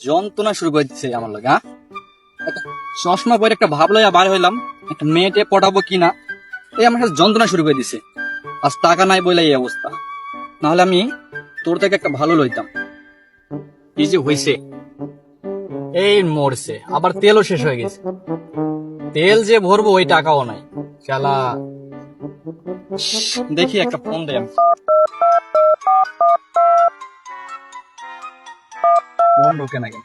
যন্ত্রণা শুরু করে দিচ্ছে আমার লাগে। হ্যাঁ, একটা চশমা পরে একটা ভাব লইয়া বার হইলাম, একটা মেয়েটে পটাবো কিনা, এই আমার সাথে যন্ত্রণা শুরু করে দিছে। আজ টাকা নাই বলে এই অবস্থা, নাহলে আমি তোর থেকে একটা ভালো লইতাম। কি যে হইছে, এই মরছে, আবার তেলও শেষ হয়ে গেছে। তেল যে ভরবো ওই টাকাও নাই। শালা, দেখি একটা ফোন দেয় আমি। ফোন ঢোকে না কেন?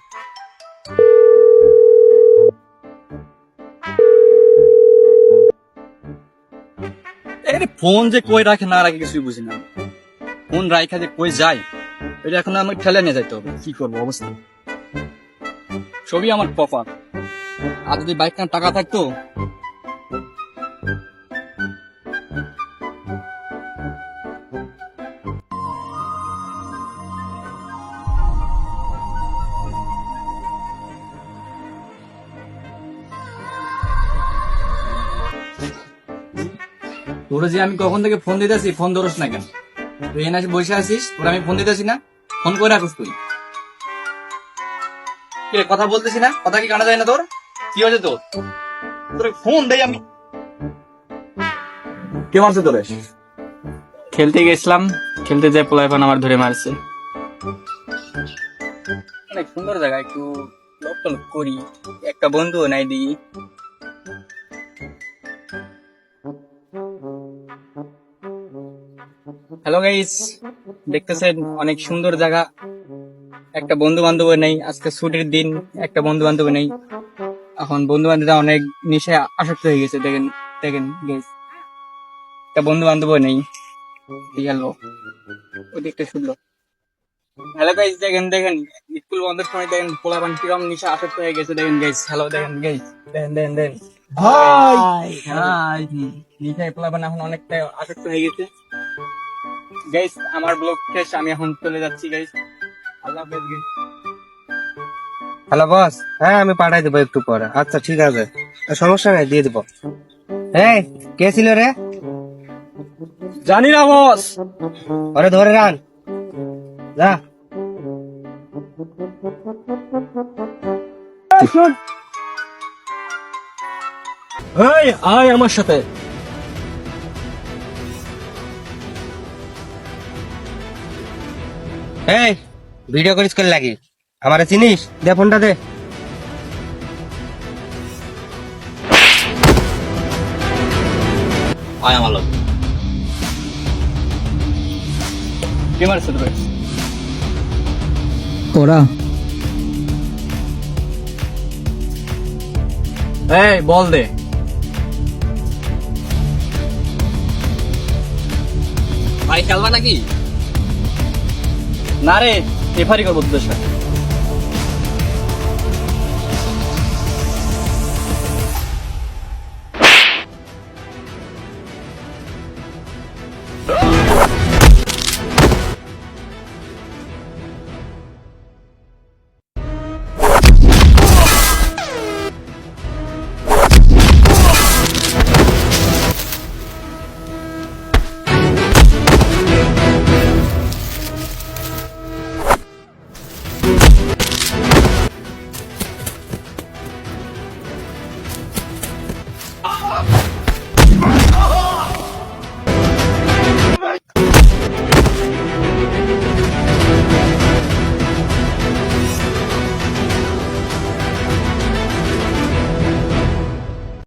ফোন যে কই রাখে না রাখে কিছুই বুঝি না। ফোন রাখা যে কই যায়, এটা এখন আমি ঠেলে নিয়ে যাইতে হবে। কি করবো অবস্থা, ছবি আমার কপাল। আর যদি বাইক না টাকা থাকতো। তোরা যে আমি কখন থেকে ফোন দিতেছি, ফোন ধরস না কেন? তুই এনে বসে আছিস, তোরা আমি ফোন দিতেছি না, ফোন করে রাখিস তুই। কে কথা বলতেছি না, কথা কি কানা যায় না তোর? কি হয়েছে তোর? তোর ফোন দেই আমি। কে মারছে তোরে? খেলতে গেছিলাম, খেলতে যাই পোলাইপান আমার ধরে মারছে। অনেক সুন্দর জায়গা, একটু লোক টলক করি, একটা বন্ধু নাই দিই। হ্যালো গাইস, দেখতেছেন অনেক সুন্দর জায়গা, একটা বন্ধু বান্ধব নেই, আজকে ছুটির দিন, একটা বন্ধু বান্ধব নেই। এখন বন্ধু বান্ধবরা অনেক নেশায় আসক্ত হয়ে গেছে। দেখেন দেখেন গাইস, একটা বন্ধু বান্ধব নেই। গেল ওদিকটা শুনলো। হ্যালো গাইস, দেখেন দেখেন স্কুল বন্ধের সময় দেখেন পোলাপান কিরম নিশা আসক্ত হয়ে গেছে। দেখেন গাইস, হ্যালো দেখেন গাইস, দেখেন দেখেন দেখেন হাই হাই, নিশায় পোলাপান এখন অনেকটা আসক্ত হয়ে গেছে। গাইস আমার ব্লগ শেষ, আমি এখন চলে যাচ্ছি গাইস। আল্লাহ হাফেজ গাইস। হ্যালো বস, হ্যাঁ আমি পাঠাই দেবো একটু পরে। আচ্ছা ঠিক আছে, সমস্যা নাই, দিয়ে দেবো। এই কে ছিল রে? জানি না বস। ওরে ধরে রান, যা। এই আয় আমার সাথে। এই ভিডিও করিস করে লাগি, আমারে চিনিস? দে ফোনটা দে। আয় আমার লোক। কে মারছে তোরে? ওরা এই বল দে। ভাই খেলবা নাকি? না রে, রেফারি করবো তোদের সাথে।